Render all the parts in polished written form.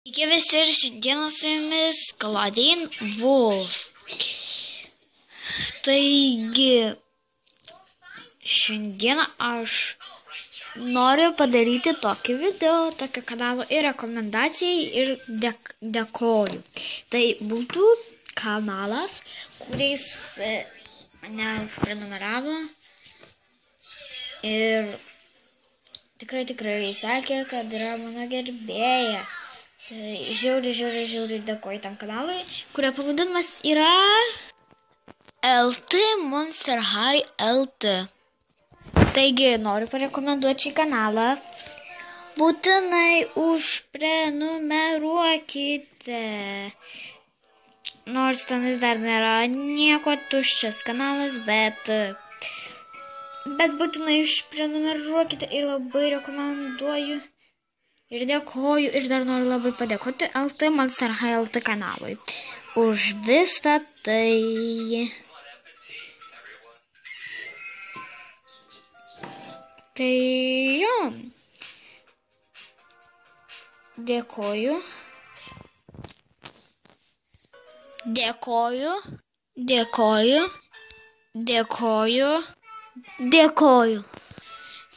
Sveiki visi ir šiandieną su jumis Claudine Wolf. Taigi, šiandieną aš noriu padaryti tokį video, tokio kanalo ir rekomendacijai ir dėkoju. Tai būtų kanalas, kuris mane užprenumeravo ir tikrai sakė, kad yra mano gerbėja. Tai žiauriai dėkoju tam kanalui, kurio pavadinimas yra LT Monster High LT. Taigi, noriu parekomenduoti šį kanalą. Būtinai užprenumeruokite. Nors ten dar nėra nieko, tuščias kanalas, bet būtinai užprenumeruokite ir labai rekomenduoju. Ir dėkoju ir dar noriu labai padėkoti LT Monster High LT kanalui už visą tai. Tai jo. Dėkoju.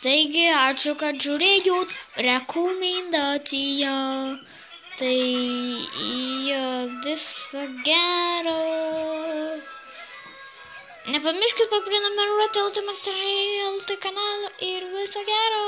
Taigi, ačiū, kad žiūrėjot rekomendaciją. Tai viso gero. Nepamirškit paprenumeruoti LT Monster High LT kanalą ir viso gero.